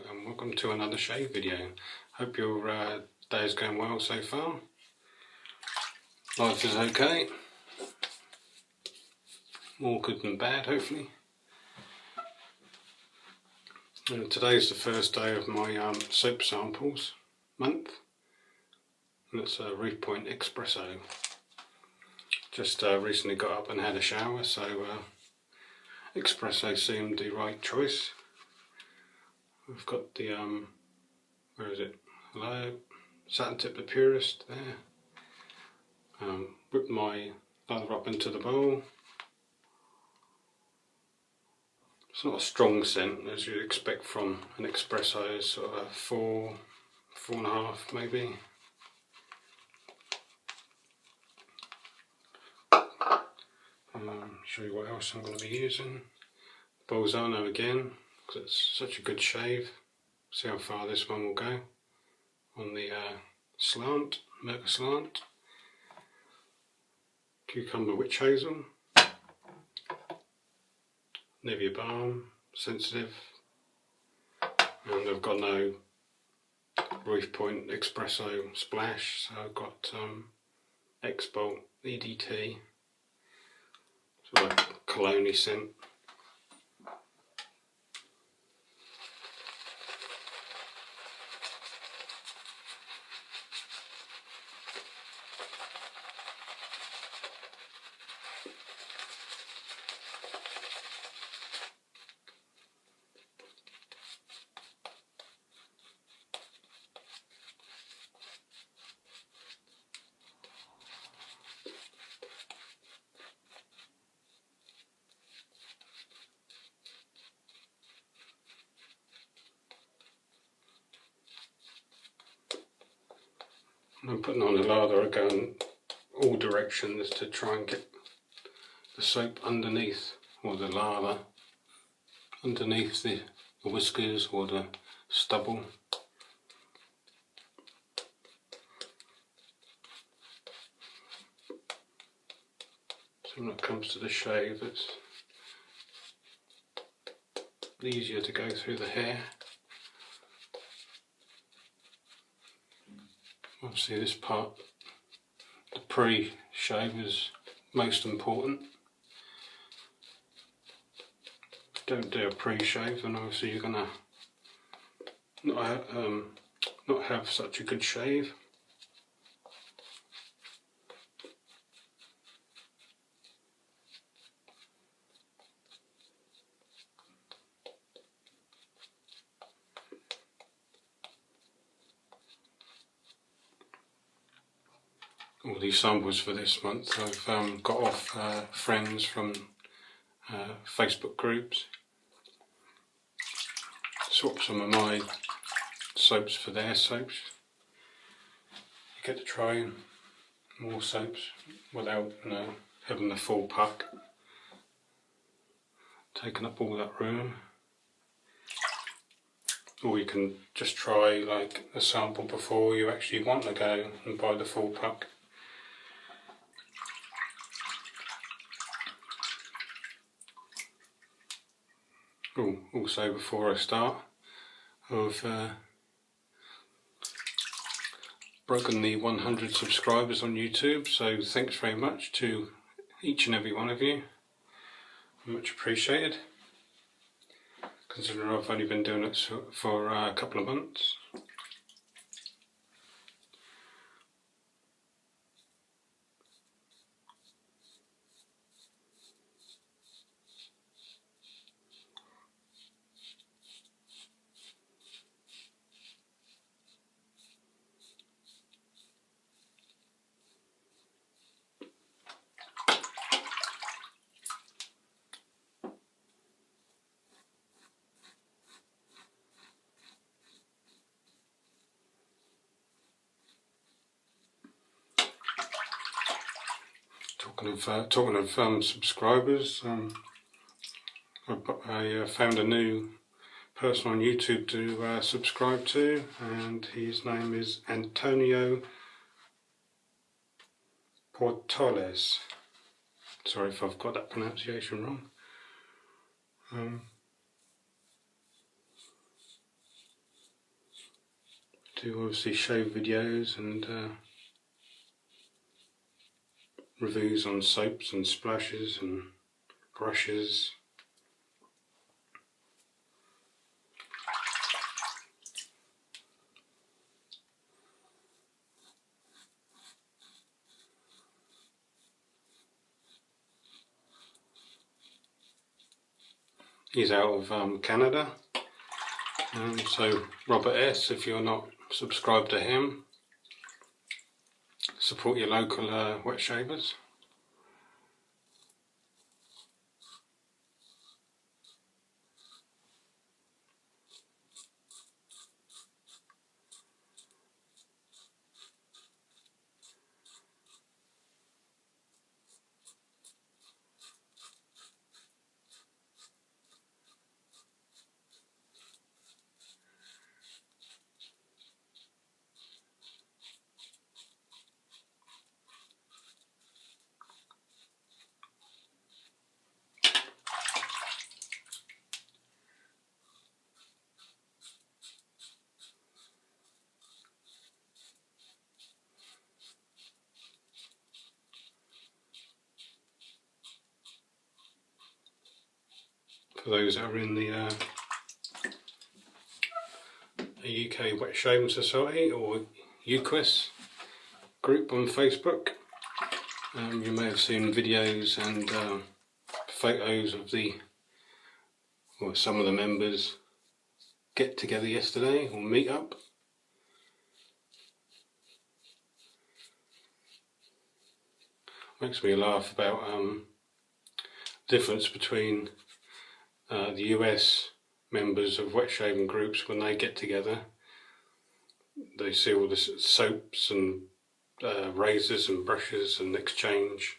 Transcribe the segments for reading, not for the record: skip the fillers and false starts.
and welcome to another shave video. Hope your day is going well so far. Life is okay. More good than bad, hopefully. And today's the first day of my soap samples month, and it's a Reef Espresso. Just recently got up and had a shower, so Espresso seemed the right choice. I've got the where is it? Hello, Satin tip, the purest there. Whip my lather up into the bowl. It's not a strong scent as you'd expect from an espresso. It's sort of a 4.5 maybe. Show you what else I'm going to be using. Bolzano again, because it's such a good shave. See how far this one will go on the slant, Merkur Slant. Cucumber witch hazel. Nivea balm, sensitive. And I've got no Reef Espresso splash, so I've got X-Bolt E.D.T. sort of a cologne-y scent. I'm putting on the lather, I go in all directions to try and get the soap underneath, or the lather underneath the whiskers or the stubble. So when it comes to the shave, it's easier to go through the hair. Obviously this part, the pre-shave, is most important. If you don't do a pre-shave, then obviously you're going to not have such a good shave. All these samples for this month I've got off friends from Facebook groups. Swap some of my soaps for their soaps. You get to try more soaps without having the full pack, taking up all that room. Or you can just try like a sample before you actually want to go and buy the full pack. Oh, also before I start, I've broken the 100 subscribers on YouTube, so thanks very much to each and every one of you. Much appreciated, considering I've only been doing it for a couple of months. Talking of subscribers, I found a new person on YouTube to subscribe to, and his name is Antonio Portolesi. Sorry if I've got that pronunciation wrong. do obviously shave videos and reviews on soaps and splashes and brushes. He's out of Canada, so Robert S, if you're not subscribed to him, support your local wet shavers. For those that are in the UK Wet Shaving Society or UQuIS group on Facebook, you may have seen videos and photos of some of the members get together yesterday or meet up. Makes me laugh about difference between the US members of wet shaving groups. When they get together, they see all the soaps and razors and brushes and exchange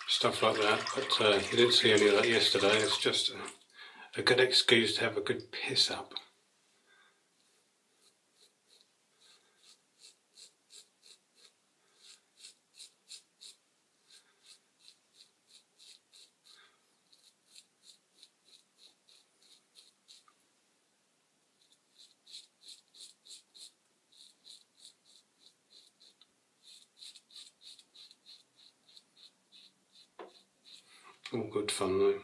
stuff like that, but you didn't see any of that yesterday. It's just a good excuse to have a good piss up. All good fun though.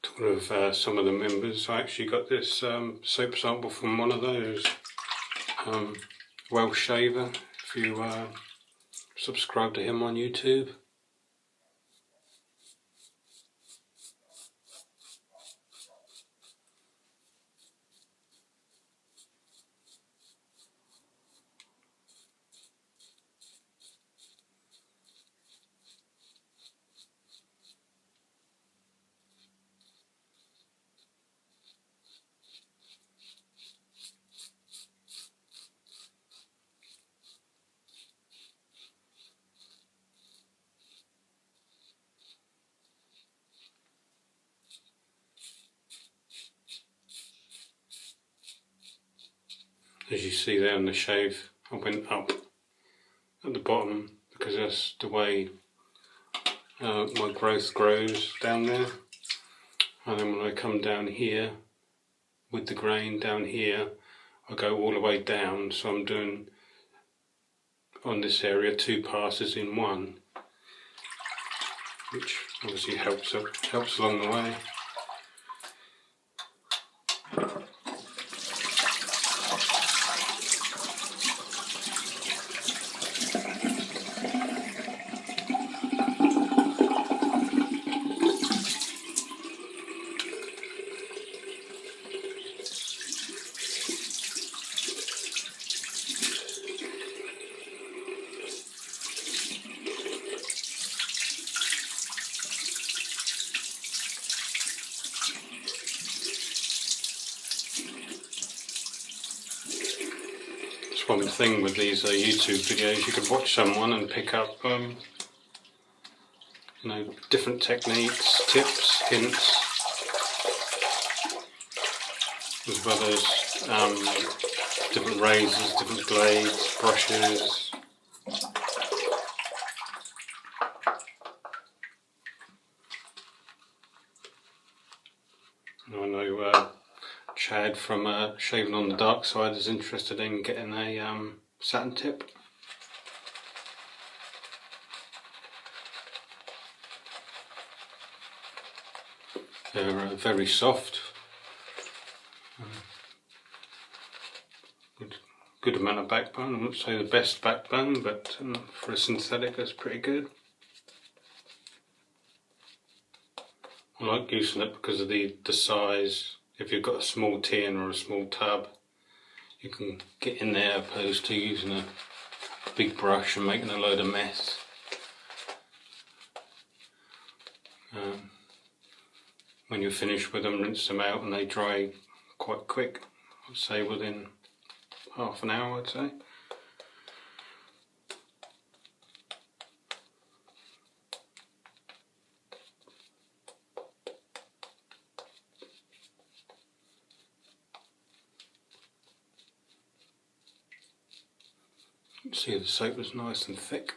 Talking of some of the members, I actually got this soap sample from one of those, Welsh Shaver, if you subscribe to him on YouTube. As you see there on the shave, I went up at the bottom because that's the way my growth grows down there, and then when I come down here with the grain down here, I go all the way down, so I'm doing on this area 2 passes in one, which obviously helps along the way. One thing with these YouTube videos, you could watch someone and pick up different techniques, tips, hints, as well as different razors, different blades, brushes. I know Chad from Shaving on the Dark Side is interested in getting a satin tip. They're very soft. Good amount of backbone. I wouldn't say the best backbone, but for a synthetic that's pretty good. I like using it because of the size. If you've got a small tin or a small tub, you can get in there opposed to using a big brush and making a load of mess. When you're finished with them, rinse them out and they dry quite quick. I'd say within half an hour, I'd say. See, the soap was nice and thick.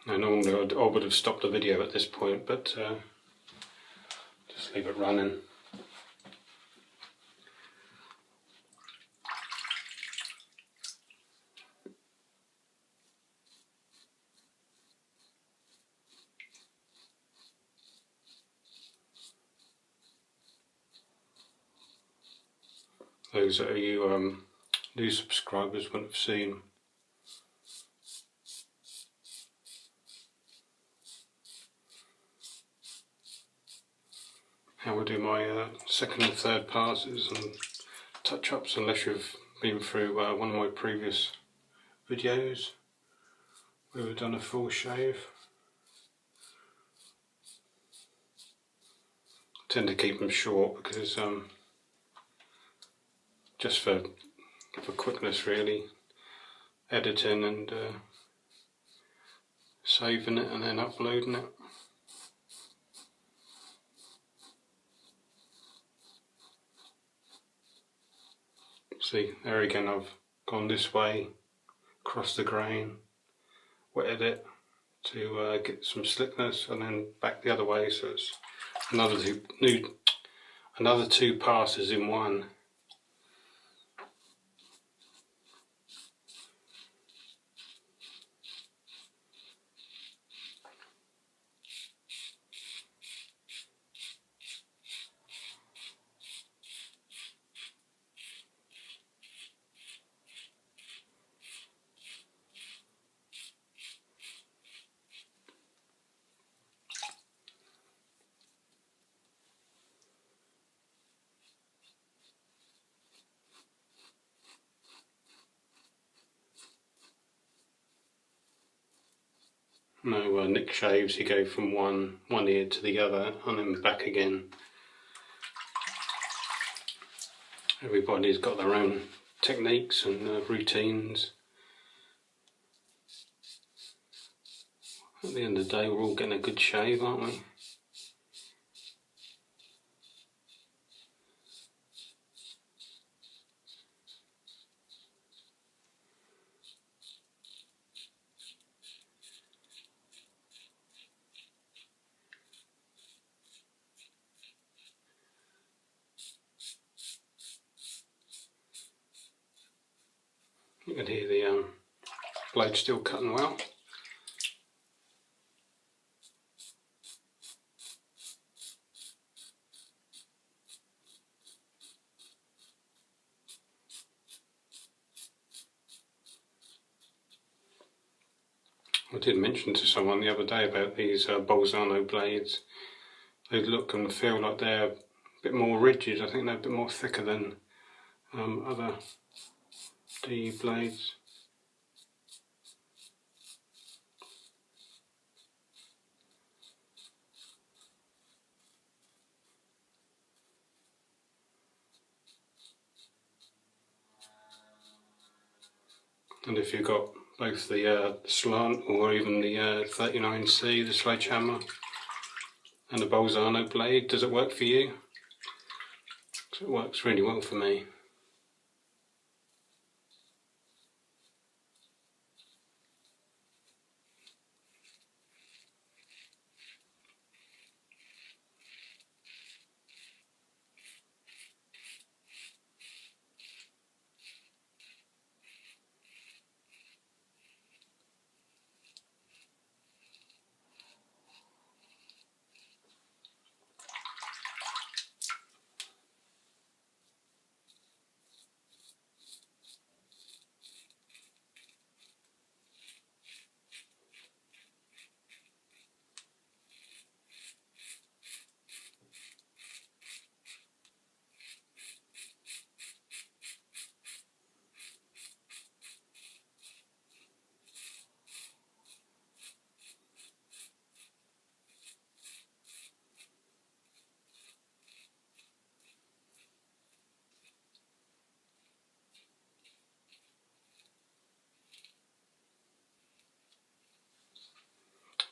Now normally I would have stopped the video at this point, but just leave it running. Those that are you new subscribers wouldn't have seen how I do my second and third passes and touch-ups, unless you've been through one of my previous videos where we've done a full shave. I tend to keep them short because just for quickness really, editing and saving it and then uploading it. See, there again I've gone this way, across the grain, wetted it to get some slickness, and then back the other way, so it's another two passes in one. No Nick shaves, you go from one ear to the other and then back again. Everybody's got their own techniques and routines. At the end of the day, we're all getting a good shave, aren't we? You can hear the blade still cutting well. I did mention to someone the other day about these Bolzano blades. they look and feel like they're a bit more rigid. I think they're a bit more thicker than other D blades. And if you've got both the slant or even the 39C, the sledgehammer, and the Bolzano blade, does it work for you? 'Cause it works really well for me.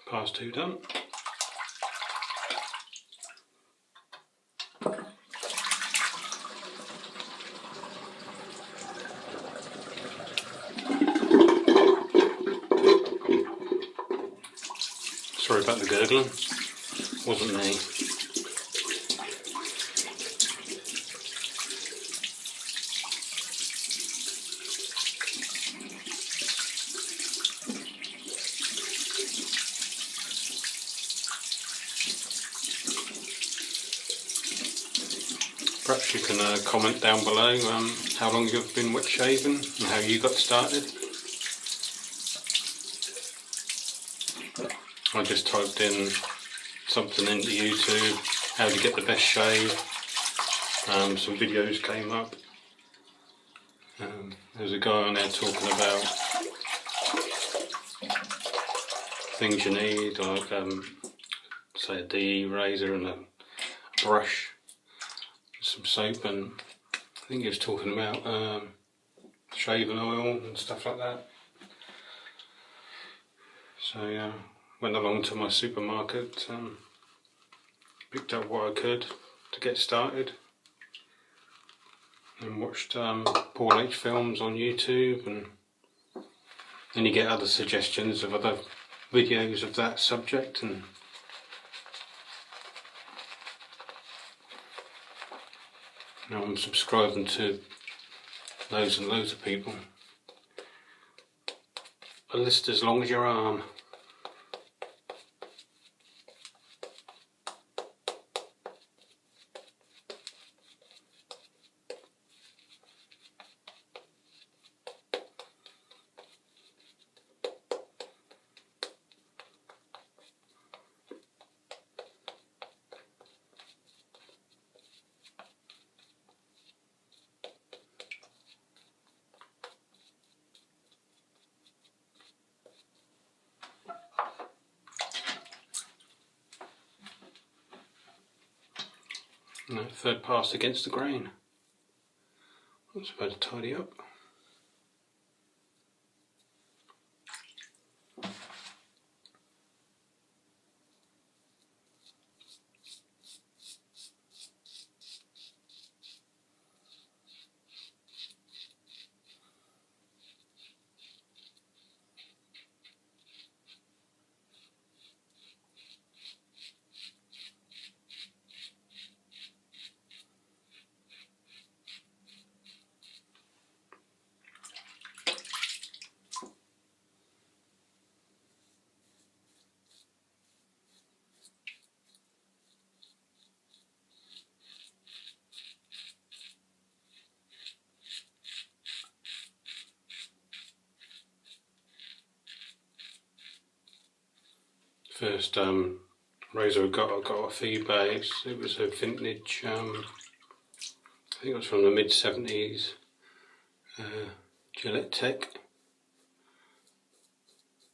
Pass 2 done. Sorry about the gurgling, wasn't me. Perhaps you can comment down below how long you've been wet shaving and how you got started. I just typed in something into YouTube, how to get the best shave. Some videos came up. There's a guy on there talking about things you need, like say a DE razor and a brush, some soap, and I think he was talking about shaving oil and stuff like that. So yeah, went along to my supermarket, picked up what I could to get started, and watched Paul H films on YouTube, and then you get other suggestions of other videos of that subject, and now I'm subscribing to loads and loads of people. A list as long as your arm. No, third pass against the grain. I'm supposed to tidy up. First razor I got off eBay. It was a vintage, I think it was from the mid-70s, Gillette Tech.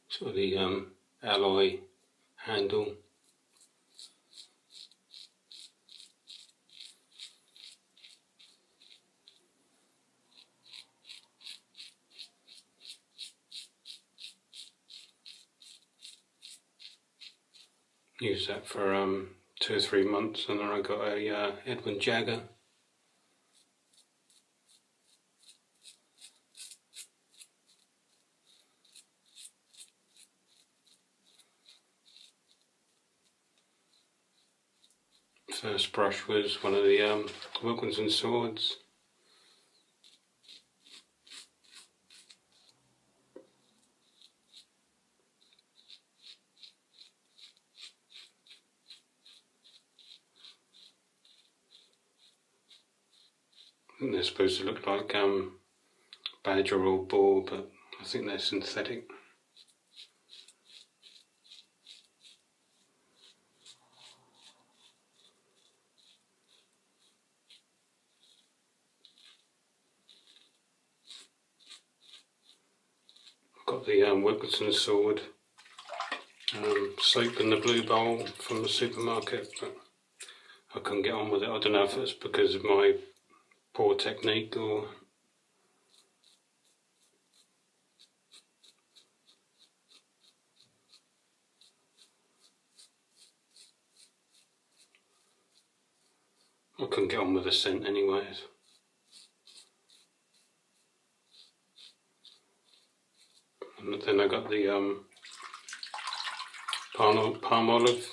Sort of the alloy handle. Used that for 2 or 3 months, and then I got a Edwin Jagger. First brush was one of the Wilkinson swords. I think they're supposed to look like badger or boar, but I think they're synthetic. Got the Wilkinson sword, soap in the blue bowl from the supermarket, but I couldn't get on with it. I don't know if it's because of my poor technique or... I couldn't get on with the scent anyways. And then I got the palm olive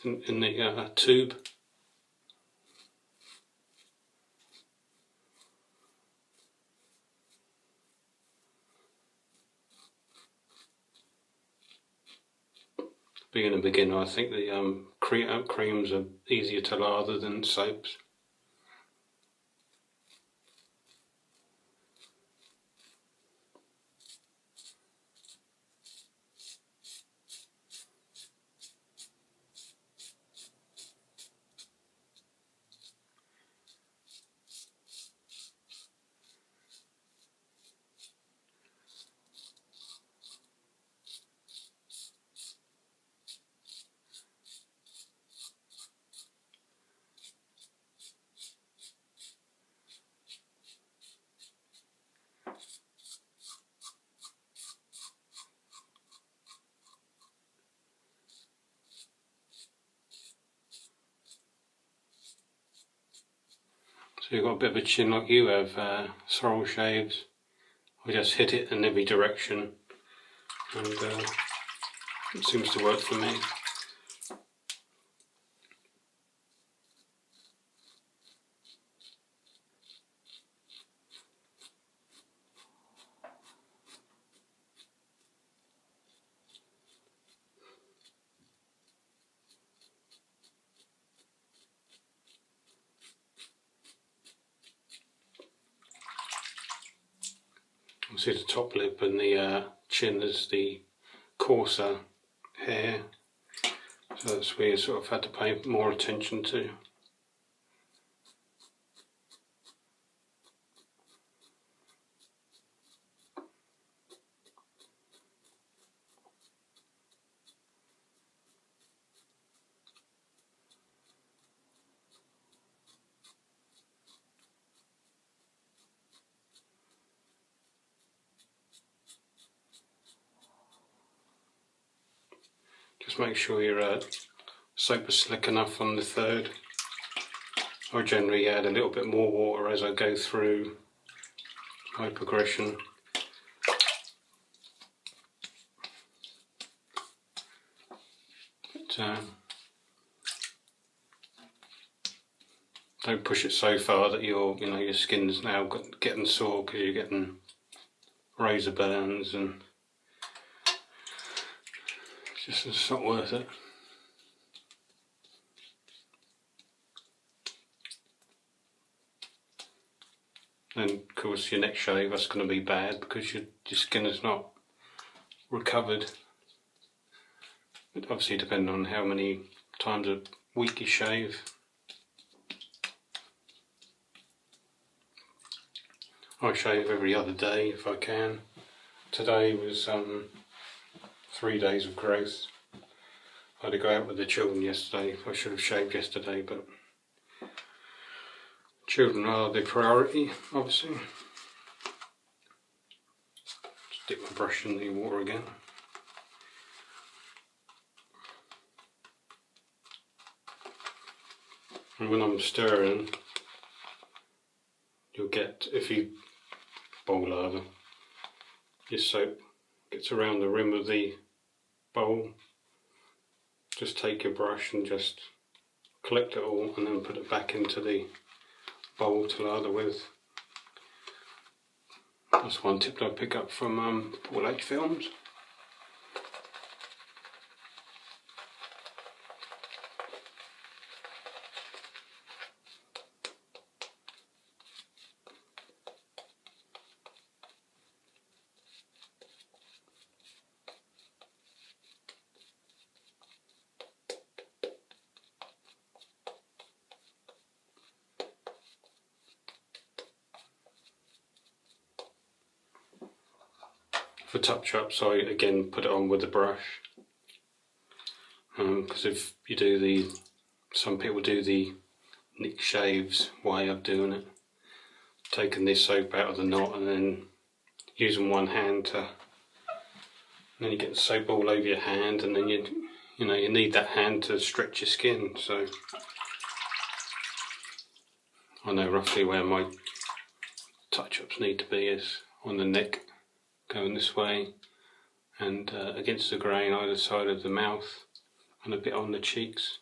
in the tube. Being a beginner, I think the creams are easier to lather than soaps. So you've got a bit of a chin like you have, sorrel shaves. I just hit it in every direction, and it seems to work for me. See the top lip and the chin is the coarser hair, so that's where you sort of had to pay more attention to. Just make sure your soap is slick enough on the third. I generally add a little bit more water as I go through my progression. But, don't push it so far that your skin's now getting sore because you're getting razor burns, and it's not worth it. And of course your next shave, that's going to be bad because your skin is not recovered. It obviously depending on how many times a week you shave. I shave every other day if I can. Today was 3 days of growth. I had to go out with the children yesterday. I should have shaved yesterday, but children are the priority, obviously. Just dip my brush in the water again. And when I'm stirring, you'll get, if you boil over, your soap gets around the rim of the bowl. Just take your brush and just collect it all and then put it back into the bowl to lather with. That's one tip that I pick up from Paul H Films. For touch-ups, I again put it on with the brush, because if you do some people do the Nick Shaves way of doing it, taking this soap out of the knot and then using one hand to, and then you get the soap all over your hand, and then you need that hand to stretch your skin. So I know roughly where my touch-ups need to be, is on the neck, going this way, and against the grain either side of the mouth, and a bit on the cheeks.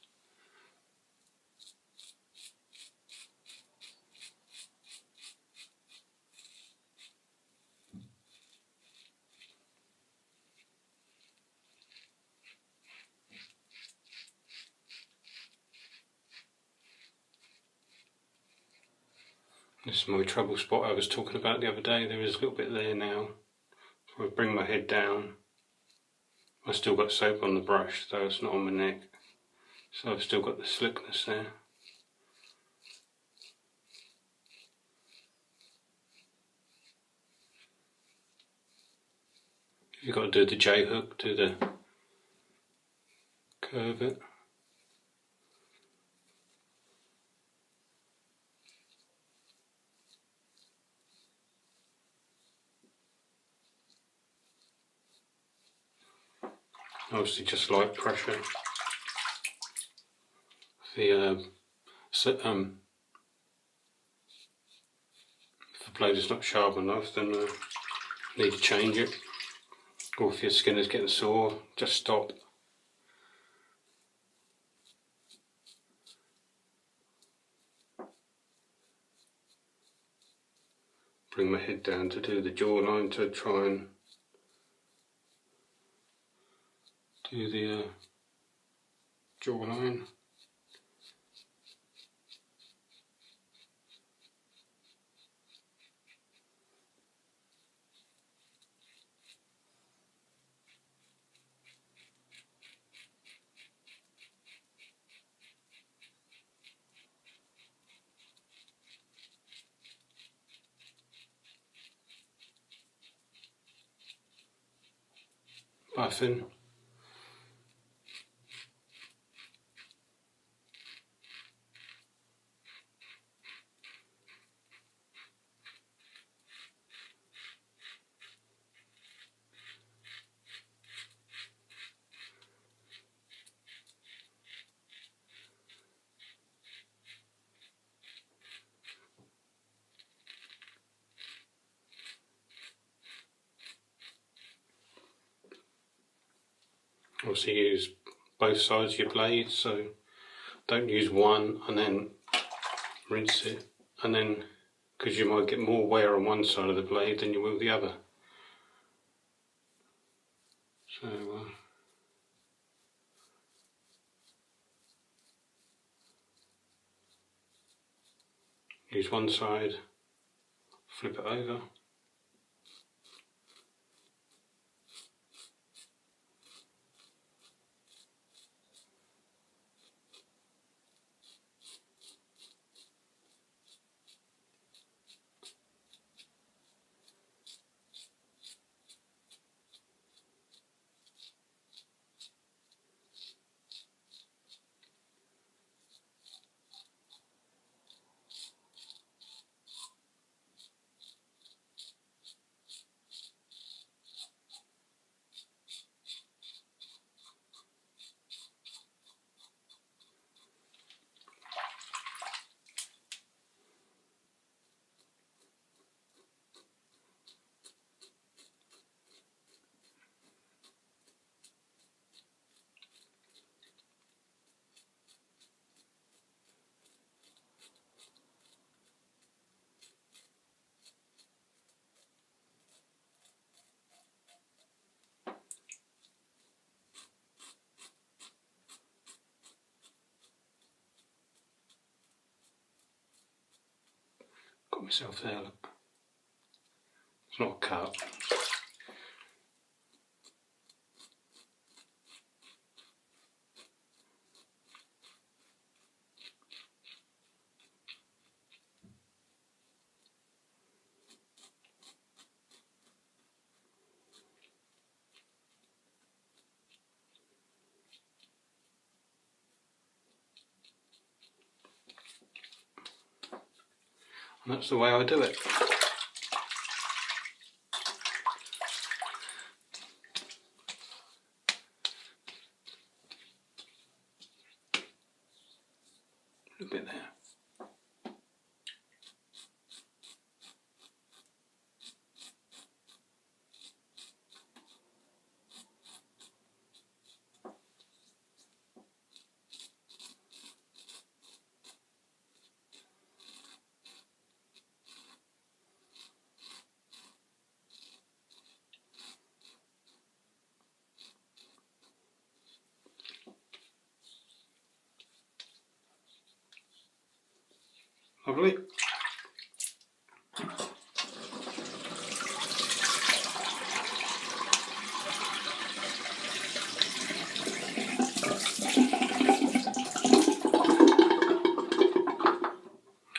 This is my trouble spot I was talking about the other day. There is a little bit there now. So I bring my head down. I've still got soap on the brush, though it's not on my neck. So I've still got the slickness there. If you've got to do the J hook, do the curve it. Obviously just light pressure. If the blade is not sharp enough, then you need to change it. Or if your skin is getting sore, just stop. Bring my head down to do the jawline, to try and do the jawline. Buffing. Obviously use both sides of your blade, so don't use one and then rinse it, and then, because you might get more wear on one side of the blade than you will the other. So use one side, flip it over. Got myself there, look. It's not a cut. And that's the way I do it. A bit there. Lovely.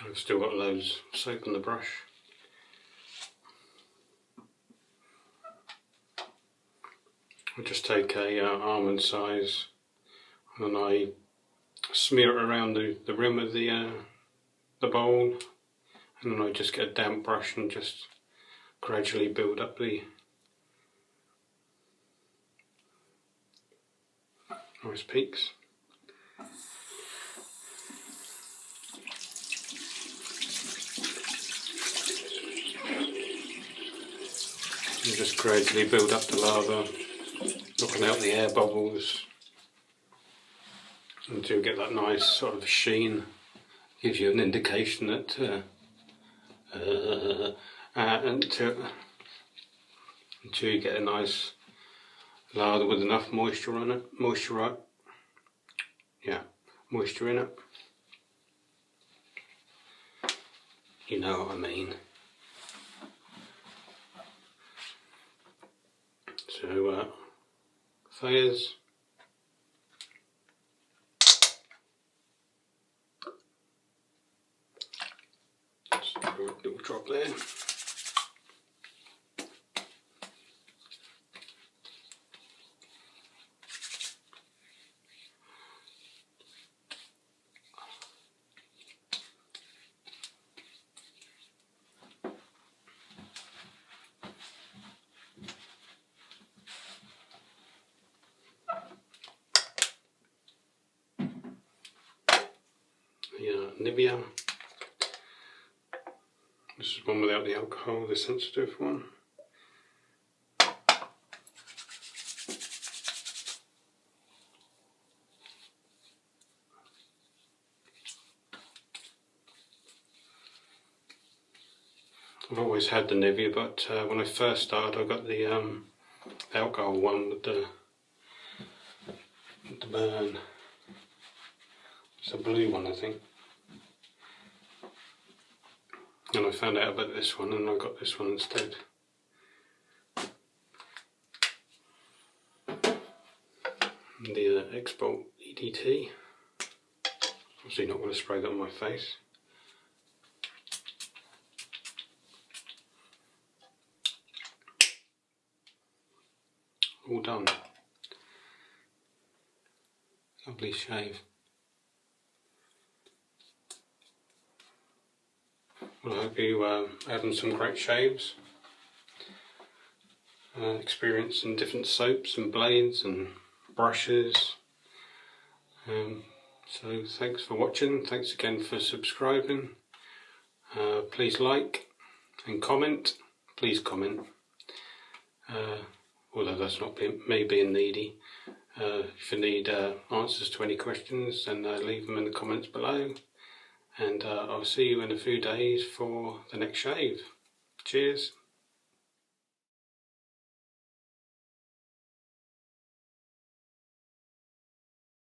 I've still got loads of soap on the brush. I just take a almond size and then I smear it around the rim of the bowl, and then I just get a damp brush and just gradually build up the nice peaks. And just gradually build up the lava, looking out the air bubbles until you get that nice sort of sheen. Gives you an indication that until you get a nice lather with enough moisture on it, moisture in it. You know what I mean. So fires. Little drop there. Nivea. This is one without the alcohol, the sensitive one. I've always had the Nivea, but when I first started I got the alcohol one with the burn. It's a blue one, I think. And I found out about this one and I got this one instead. The E.D.T. Obviously not going to spray that on my face. All done. Lovely shave. Well, I hope you having some great shaves, experiencing different soaps and blades and brushes. So thanks for watching, thanks again for subscribing. Please like and comment, please comment, although that's not me being needy. If you need answers to any questions, then leave them in the comments below. And I'll see you in a few days for the next shave. Cheers.